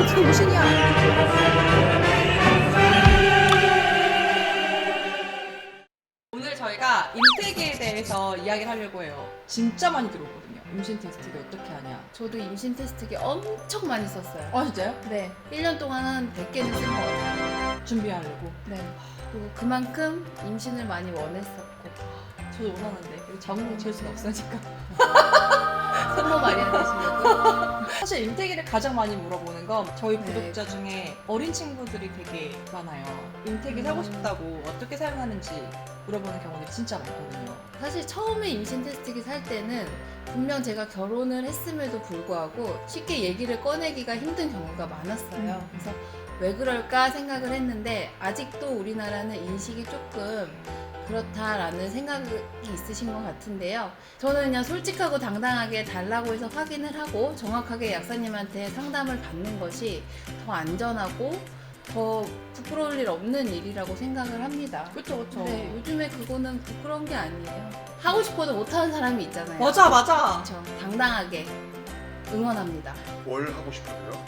무슨 무신이야? 오늘 저희가 임태기에 대해서 이야기를 하려고 해요. 진짜 많이 들어오거든요. 임신 테스트기 어떻게 하냐. 저도 임신 테스트기 엄청 많이 썼어요. 아 진짜요? 네. 1년 동안 한 100개는 쓴 것 같아요. 준비하려고. 네. 그리고 그만큼 임신을 많이 원했었고. 저도 원하는데 이거 자궁 잴 수는 없으니까. 산모 마련하시려고. 사실 임태기를 가장 많이 물어보는 건 저희 네. 구독자 중에 어린 친구들이 되게 많아요. 임태기 사고 싶다고 어떻게 사용하는지 물어보는 경우들이 진짜 많거든요. 사실 처음에 임신 테스트기 살 때는 분명 제가 결혼을 했음에도 불구하고 쉽게 얘기를 꺼내기가 힘든 경우가 많았어요. 그래서 왜 그럴까 생각을 했는데 아직도 우리나라는 인식이 조금 그렇다라는 생각이 있으신 것 같은데요. 저는 그냥 솔직하고 당당하게 달라고 해서 확인을 하고 정확하게 약사님한테 상담을 받는 것이 더 안전하고 더 부끄러울 일 없는 일이라고 생각을 합니다. 그쵸 그쵸. 네, 요즘에 그거는 부끄러운 게 아니에요. 하고 싶어도 못하는 사람이 있잖아요. 맞아 맞아. 그렇죠. 당당하게 응원합니다. 뭘 하고 싶어요?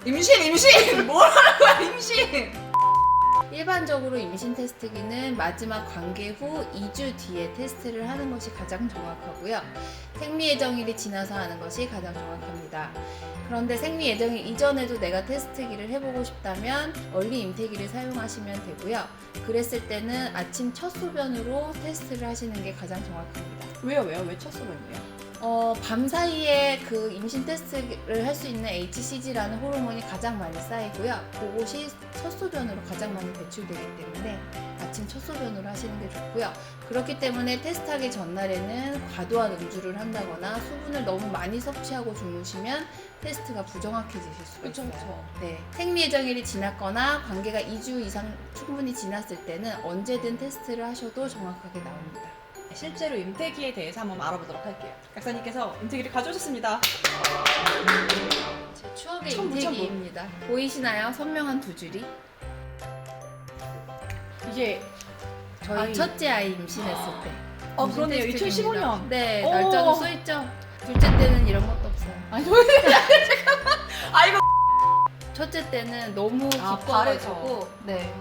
임신 뭘 하는 거야 임신. 일반적으로 임신 테스트기는 마지막 관계 후 2주 뒤에 테스트를 하는 것이 가장 정확하고요. 생리 예정일이 지나서 하는 것이 가장 정확합니다. 그런데 생리 예정일 이전에도 내가 테스트기를 해보고 싶다면 얼리 임태기를 사용하시면 되고요. 그랬을 때는 아침 첫 소변으로 테스트를 하시는 게 가장 정확합니다. 왜요? 왜 첫 소변이에요? 밤 사이에 그 임신 테스트를 할 수 있는 HCG라는 호르몬이 가장 많이 쌓이고요. 그것이 첫 소변으로 가장 많이 배출되기 때문에 아침 첫 소변으로 하시는 게 좋고요. 그렇기 때문에 테스트하기 전날에는 과도한 음주를 한다거나 수분을 너무 많이 섭취하고 주무시면 테스트가 부정확해지실 수가 그쵸, 있어요. 그쵸. 네. 생리 예정일이 지났거나 관계가 2주 이상 충분히 지났을 때는 언제든 테스트를 하셔도 정확하게 나옵니다. 실제로 임태기에 대해서 한번 알아보도록 할게요. 약사님께서 임태기를 가져오셨습니다. 제 추억의 첨부, 임태기입니다. 보이시나요? 선명한 두 줄이? 이게 저희 아이. 첫째 아이 임신했을 때. 그러네요. 2015년. 네, 오. 날짜도 써있죠. 둘째 때는 이런 것도 없어요. 아니 잠깐만. 아이고. 첫째 때는 너무 아, 기뻐가지고 네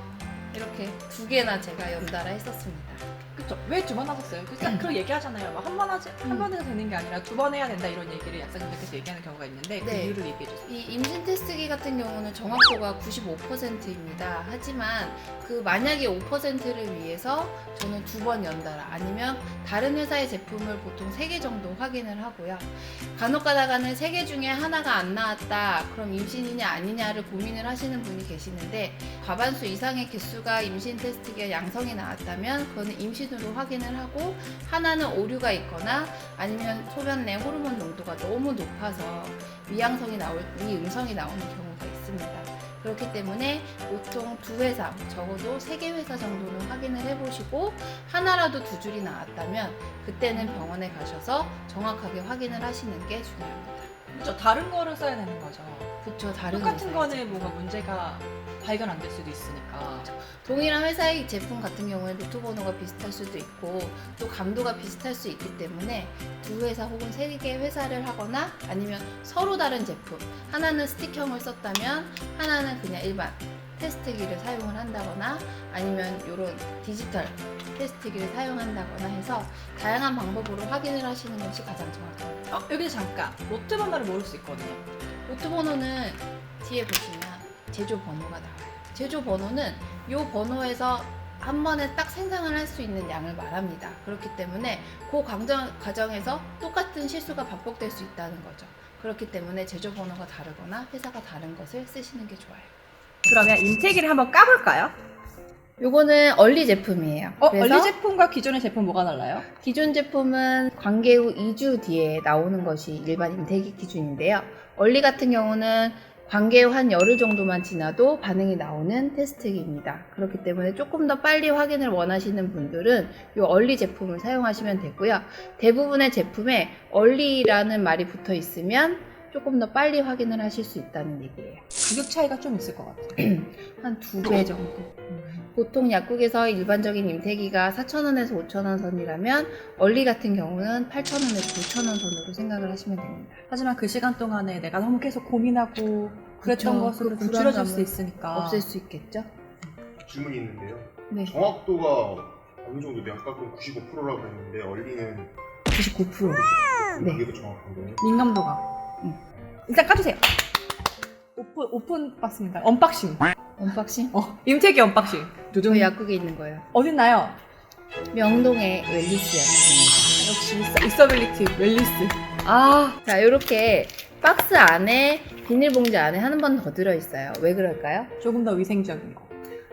이렇게 두 개나 제가 연달아 했었습니다. 그쵸. 왜 두 번 하셨어요? 그런 얘기 하잖아요. 막 한 번 해서 되는 게 아니라 두 번 해야 된다 이런 얘기를 약사님께서 얘기하는 경우가 있는데 그 네. 이유를 얘기해 주세요. 이 임신 테스트기 같은 경우는 정확도가 95%입니다. 하지만 그 만약에 5%를 위해서 저는 두 번 연달아 아니면 다른 회사의 제품을 보통 3개 정도 확인을 하고요. 간혹 가다가는 3개 중에 하나가 안 나왔다. 그럼 임신이냐 아니냐를 고민을 하시는 분이 계시는데 과반수 이상의 개수가 임신 테스트기가 양성이 나왔다면 그거는 임신으로 확인을 하고 하나는 오류가 있거나 아니면 소변 내 호르몬 농도가 너무 높아서 미양성이 미음성이 나오는 경우가 있습니다. 그렇기 때문에 보통 두 회사, 적어도 3개 회사 정도는 확인을 해보시고 하나라도 두 줄이 나왔다면 그때는 병원에 가셔서 정확하게 확인을 하시는 게 중요합니다. 그쵸. 다른 거를 써야 되는 거죠. 그쵸, 다른 똑같은 회사의 거는 제품. 뭔가 문제가 발견 안 될 수도 있으니까. 동일한 회사의 제품 같은 경우에 루트 번호가 비슷할 수도 있고 또 감도가 비슷할 수 있기 때문에 두 회사 혹은 3개 회사를 하거나 아니면 서로 다른 제품 하나는 스틱형을 썼다면 하나는 그냥 일반 테스트기를 사용을 한다거나 아니면 이런 디지털 테스트기를 사용한다거나 해서 다양한 방법으로 확인을 하시는 것이 가장 정확합니다. 여기서 잠깐 로트 번호를 모를 수 있거든요. 로트 번호는 뒤에 보시면 제조 번호가 나와요. 제조 번호는 이 번호에서 한 번에 딱 생산을 할 수 있는 양을 말합니다. 그렇기 때문에 그 과정에서 똑같은 실수가 반복될 수 있다는 거죠. 그렇기 때문에 제조 번호가 다르거나 회사가 다른 것을 쓰시는 게 좋아요. 그러면 임태기를 한번 까볼까요? 요거는 얼리 제품이에요. 그래서 얼리 제품과 기존의 제품 뭐가 달라요? 기존 제품은 관계 후 2주 뒤에 나오는 것이 일반 임태기 기준인데요. 얼리 같은 경우는 관계 후 한 열흘 정도만 지나도 반응이 나오는 테스트기입니다. 그렇기 때문에 조금 더 빨리 확인을 원하시는 분들은 이 얼리 제품을 사용하시면 되고요. 대부분의 제품에 얼리라는 말이 붙어 있으면 조금 더 빨리 확인을 하실 수 있다는 얘기예요. 가격 차이가 좀 있을 것 같아요. 한 2배 정도. 보통 약국에서 일반적인 임태기가 4,000원에서 5,000원 선이라면 얼리 같은 경우는 8,000원에서 9,000원 선으로 생각을 하시면 됩니다. 하지만 그 시간 동안에 내가 너무 계속 고민하고 그랬던 그쵸. 것으로 그 좀 줄여줄 불안감을 수 있으니까. 없앨 수 있겠죠? 질문이 있는데요. 네. 정확도가 어느 정도 내가 아까 95%라고 했는데 얼리는 99%. 네. 그게 더 정확한 거예요? 민감도가. 일단 까주세요. 오픈 박스입니다. 언박싱. 언박싱? 임태기 언박싱. 저희 약국에 있는 거예요. 어딨나요? 명동의 웰리스 약국입니다. 역시 이서빌리티 웰리스. 자, 이렇게 박스 안에 비닐봉지 안에 한 번 더 들어있어요. 왜 그럴까요? 조금 더 위생적인 거.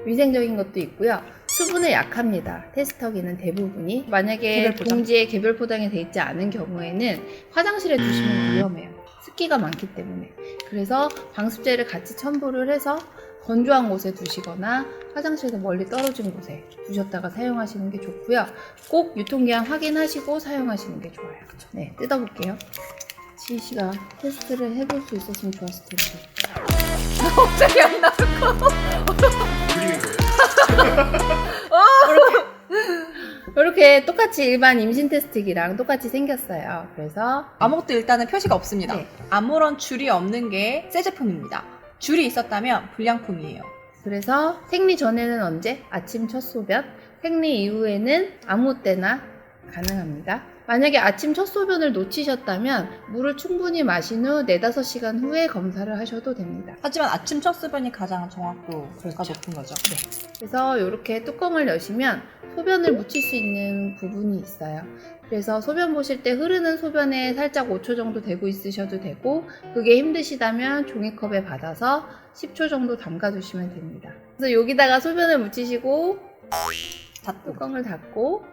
위생적인 것도 있고요. 수분에 약합니다. 테스터기는 대부분이. 만약에 개별 포장? 봉지에 개별 포장이 돼 있지 않은 경우에는 화장실에 두시면 위험해요. 습기가 많기 때문에. 그래서 방습제를 같이 첨부를 해서 건조한 곳에 두시거나 화장실에서 멀리 떨어진 곳에 두셨다가 사용하시는 게 좋고요. 꼭 유통기한 확인하시고 사용하시는 게 좋아요. 네, 뜯어볼게요. 지희 씨가 테스트를 해볼 수 있었으면 좋았을 텐데. 갑자기 안 나. 그리는 거예요? 이렇게 똑같이 일반 임신 테스트기랑 똑같이 생겼어요. 그래서 아무것도 일단은 표시가 없습니다. 네. 아무런 줄이 없는 게 새 제품입니다. 줄이 있었다면 불량품이에요. 그래서 생리 전에는 언제? 아침 첫 소변. 생리 이후에는 아무 때나 가능합니다. 만약에 아침 첫 소변을 놓치셨다면 물을 충분히 마신 후 4-5시간 후에 검사를 하셔도 됩니다. 하지만 아침 첫 수변이 가장 정확도가 그렇죠. 높은 거죠. 그래서 이렇게 뚜껑을 여시면 소변을 묻힐 수 있는 부분이 있어요. 그래서 소변 보실 때 흐르는 소변에 살짝 5초 정도 대고 있으셔도 되고, 그게 힘드시다면 종이컵에 받아서 10초 정도 담가 두시면 됩니다. 그래서 여기다가 소변을 묻히시고 뚜껑을 닫고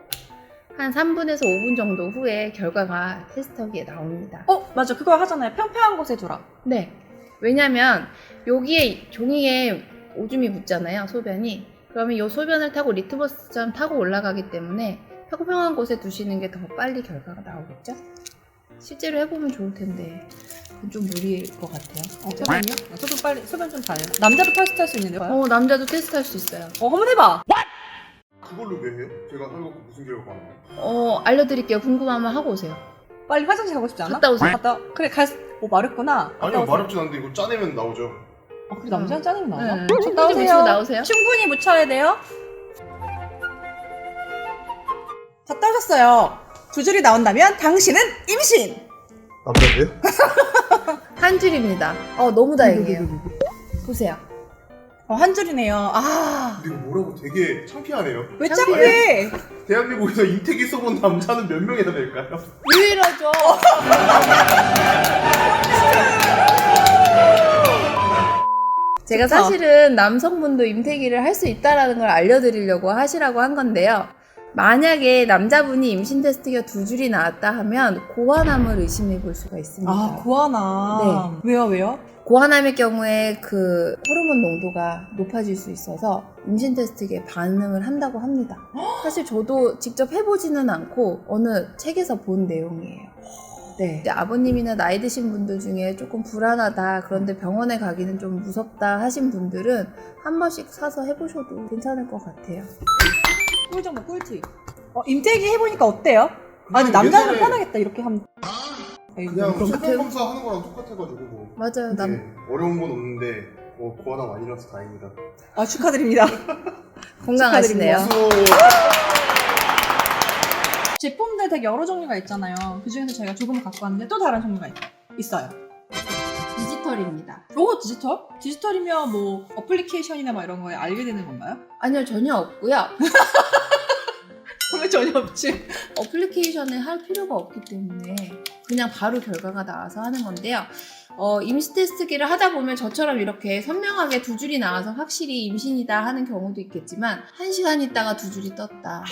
한 3분에서 5분 정도 후에 결과가 테스터기에 나옵니다. 맞아. 그거 하잖아요. 평평한 곳에 두라. 네. 왜냐면 여기에 종이에 오줌이 묻잖아요, 소변이. 그러면 이 소변을 타고 리트머스처럼 타고 올라가기 때문에 평평한 곳에 두시는 게 더 빨리 결과가 나오겠죠? 실제로 해보면 좋을 텐데 그건 좀 무리일 것 같아요. 소변이요? 저도 빨리 소변 좀 잘해요. 남자도 테스트할 수 있는데요? 남자도 테스트할 수 있어요. 한번 해봐. 그걸로 왜 해요? 제가 하는 거 무슨 결과가 나요? 알려드릴게요. 궁금하면 하고 오세요. 빨리 화장실 가고 싶지 않아? 갔다 오세요. 그래, 마렵구나. 갔다 아니요, 오세요. 마렵진 않은데 이거 짜내면 나오죠. 그래, 남자는 짜증 나나? 네. 갔다 충분히 오세요. 묻히고 나오세요. 충분히 묻혀야 돼요. 갔다 오셨어요. 두 줄이 나온다면 당신은 임신! 남자세요? 한 줄입니다. 너무 다행이에요. 보세요. 한 줄이네요. 근데 이거 뭐라고 되게 창피하네요. 왜 창피해? 대한민국에서 임태기 써본 남자는 몇 명이나 될까요? 유일하죠. 제가 사실은 남성분도 임태기를 할 수 있다는 걸 알려드리려고 하시라고 한 건데요. 만약에 남자분이 임신 테스트가 2줄이 나왔다 하면 고환암을 의심해 볼 수가 있습니다. 고아나. 네. 왜요? 고환암의 경우에 그 호르몬 농도가 높아질 수 있어서 임신 테스트에 반응을 한다고 합니다. 사실 저도 직접 해보지는 않고 어느 책에서 본 내용이에요. 네. 이제 아버님이나 나이 드신 분들 중에 조금 불안하다, 그런데 병원에 가기는 좀 무섭다 하신 분들은 한 번씩 사서 해보셔도 괜찮을 것 같아요. 꿀정 꿀팁. 임태기 해보니까 어때요? 아니, 남자는 예전에 편하겠다, 이렇게 하면. 그냥 그럼 소변 검사 하는 거랑 똑같아가지고 뭐. 맞아요. 어려운 건 없는데 고하나 아니라서 다행이다. 축하드립니다. 건강하시네요. 박수. 제품들 되게 여러 종류가 있잖아요. 그 중에서 저희가 조금 갖고 왔는데 또 다른 종류가 있어요. 디지털입니다. 디지털? 디지털이면 뭐 어플리케이션이나 막 이런 거에 알게 되는 건가요? 아니요, 전혀 없고요. 왜 전혀 없지? 어플리케이션을 할 필요가 없기 때문에 그냥 바로 결과가 나와서 하는 건데요. 임신 테스트기를 하다 보면 저처럼 이렇게 선명하게 2줄이 나와서 확실히 임신이다 하는 경우도 있겠지만 1시간 있다가 2줄이 떴다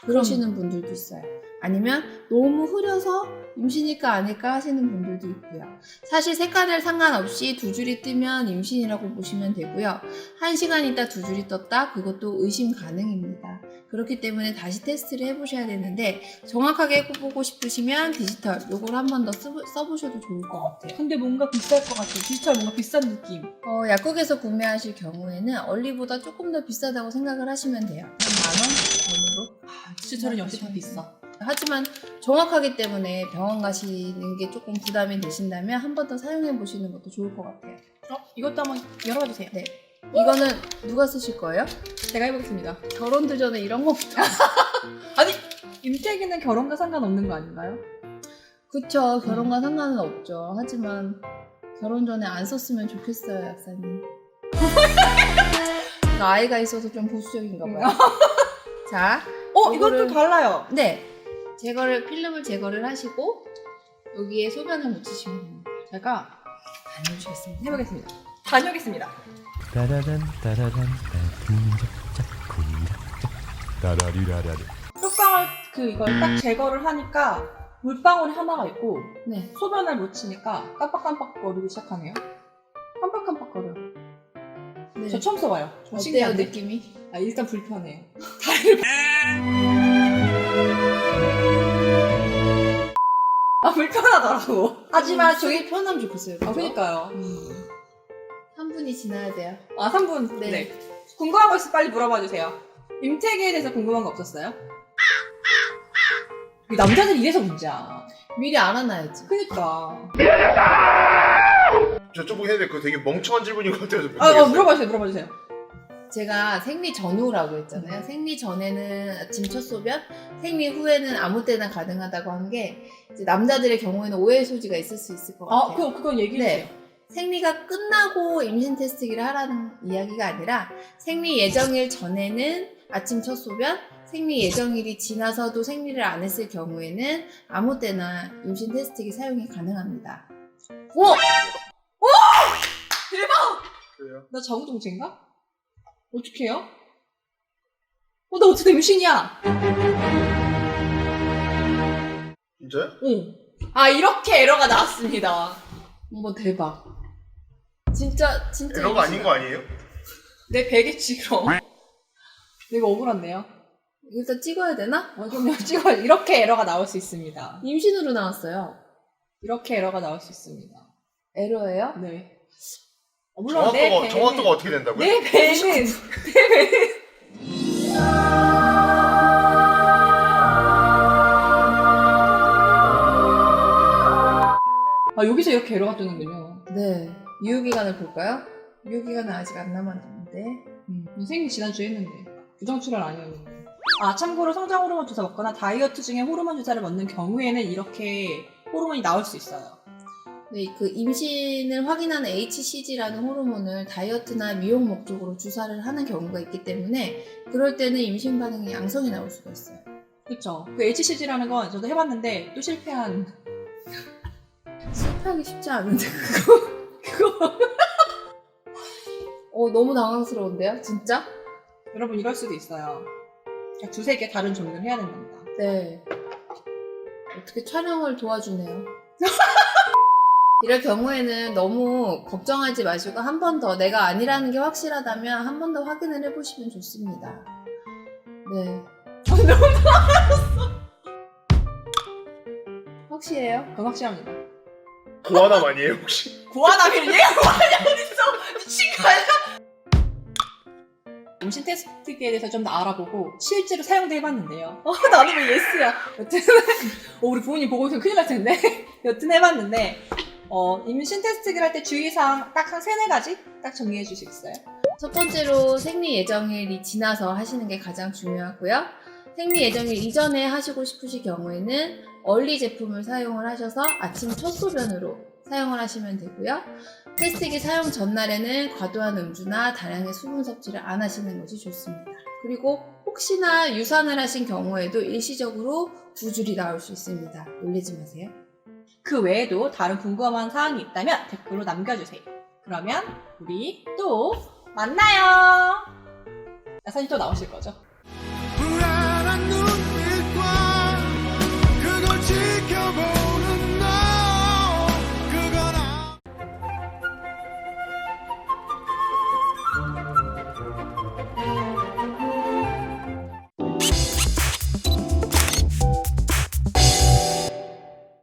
그러시는 분들도 있어요. 아니면 너무 흐려서 임신일까 아닐까 하시는 분들도 있고요. 사실 색깔을 상관없이 두 줄이 뜨면 임신이라고 보시면 되고요. 1시간 있다 두 줄이 떴다 그것도 의심 가능입니다. 그렇기 때문에 다시 테스트를 해보셔야 되는데 정확하게 해보고 싶으시면 디지털 요걸 한 번 더 써보셔도 좋을 것 같아요. 근데 뭔가 비쌀 것 같아요. 디지털 뭔가 비싼 느낌. 약국에서 구매하실 경우에는 얼리보다 조금 더 비싸다고 생각을 하시면 돼요. 한 만원 전으로. 디지털은 역시 더 비싸. 하지만 정확하기 때문에 병원 가시는 게 조금 부담이 되신다면 한 번 더 사용해 보시는 것도 좋을 것 같아요. 이것도 한번 열어봐 주세요. 네. 이거는 누가 쓰실 거예요? 제가 해보겠습니다. 결혼도 전에 이런 거부터. 아니, 임태기는 결혼과 상관없는 거 아닌가요? 그쵸. 결혼과 상관은 없죠. 하지만 결혼 전에 안 썼으면 좋겠어요, 약사님. 아이가 있어서 좀 보수적인가 봐요. 자, 이것도 요거를- 달라요. 네. 필름을 제거를 하시고 여기에 소변을 묻히시면 됩니다. 제가 다녀오시겠습니다. 해보겠습니다. 다녀오겠습니다. 따라란 따라란 따분작작 쿵작작 따라리라라리 쪽방울 이걸 딱 제거를 하니까 물방울이 하나가 있고 네. 소변을 묻히니까 깜빡깜빡거리기 시작하네요. 깜빡깜빡거려. 네. 저 처음 써봐요. 좀 어때요, 신기한데? 느낌이? 일단 불편해요. 불편하더라고. 하지만 저기 편하면 좋겠어요. 그죠? 그러니까요. 한 분이 지나야 돼요. 3분. 네. 네. 궁금한 거 있으면 빨리 물어봐 주세요. 임태기에 대해서 궁금한 거 없었어요? 이 남자들이 이래서 문제야. 미리 알아놔야지. 그니까. 저쪽보고 해야 돼. 그거 되게 멍청한 질문인 것 같아서. 물어봐 주세요. 제가 생리 전후라고 했잖아요. 생리 전에는 아침 첫 소변, 생리 후에는 아무 때나 가능하다고 한 게 남자들의 경우에는 오해 소지가 있을 수 있을 것 같아요. 그건 얘기해주세요. 네. 생리가 끝나고 임신 테스트기를 하라는 이야기가 아니라 생리 예정일 전에는 아침 첫 소변, 생리 예정일이 지나서도 생리를 안 했을 경우에는 아무 때나 임신 테스트기 사용이 가능합니다. 대박! 그래요? 나 자웅동체인가? 어떻게 해요? 나 어떻게 임신이야? 진짜요? 응. 이렇게 에러가 나왔습니다. 어머 대박. 진짜 이런 거 아닌 거 아니에요? 내 베개 찍으러. 내가 억울한데요? 일단 찍어야 되나? 그럼요. 찍어. 이렇게 에러가 나올 수 있습니다. 임신으로 나왔어요. 이렇게 에러가 나올 수 있습니다. 에러예요? 네. 물론 정확도가 어떻게 된다고요? 내 배는 여기서 이렇게 에러가 뜨는군요. 네. 유효기간을 볼까요? 유효기간은 아직 안 남았는데. 생리 지난주에 했는데 부정 출혈 아니었는데. 참고로 성장 호르몬 주사 먹거나 다이어트 중에 호르몬 주사를 먹는 경우에는 이렇게 호르몬이 나올 수 있어요. 네, 그 임신을 확인하는 HCG라는 호르몬을 다이어트나 미용 목적으로 주사를 하는 경우가 있기 때문에 그럴 때는 임신 반응이 양성이 나올 수가 있어요. 그쵸. 그 HCG라는 건 저도 해봤는데 또 실패한. 실패하기 쉽지 않은데 그거 너무 당황스러운데요? 진짜? 여러분 이럴 수도 있어요. 두세 개 다른 종류를 해야 된답니다. 네. 어떻게 촬영을 도와주네요. 이럴 경우에는 너무 걱정하지 마시고 한 번 더 내가 아니라는 게 확실하다면 한 번 더 확인을 해보시면 좋습니다. 네. 너무 확실해요? 그건 확실합니다. 고아남 아니에요 혹시? 고아남이를 얘가 뭐하냐 어딨어 미친 거 아니야? 임신 테스트기에 대해서 좀 더 알아보고 실제로 사용도 해봤는데요. 나는 왜 예스야. 여튼 우리 부모님 보고 있으면 큰일 날 텐데. 여튼 해봤는데 임신 테스트기를 할 때 주의사항 딱 한 3-4가지 딱 정리해 주시겠어요? 첫 번째로 생리 예정일이 지나서 하시는 게 가장 중요하고요. 생리 예정일 이전에 하시고 싶으실 경우에는 얼리 제품을 사용을 하셔서 아침 첫 소변으로 사용을 하시면 되고요. 테스트기 사용 전날에는 과도한 음주나 다량의 수분 섭취를 안 하시는 것이 좋습니다. 그리고 혹시나 유산을 하신 경우에도 일시적으로 두 줄이 나올 수 있습니다. 놀라지 마세요. 그 외에도 다른 궁금한 사항이 있다면 댓글로 남겨주세요. 그러면 우리 또 만나요. 야사님 또 나오실 거죠?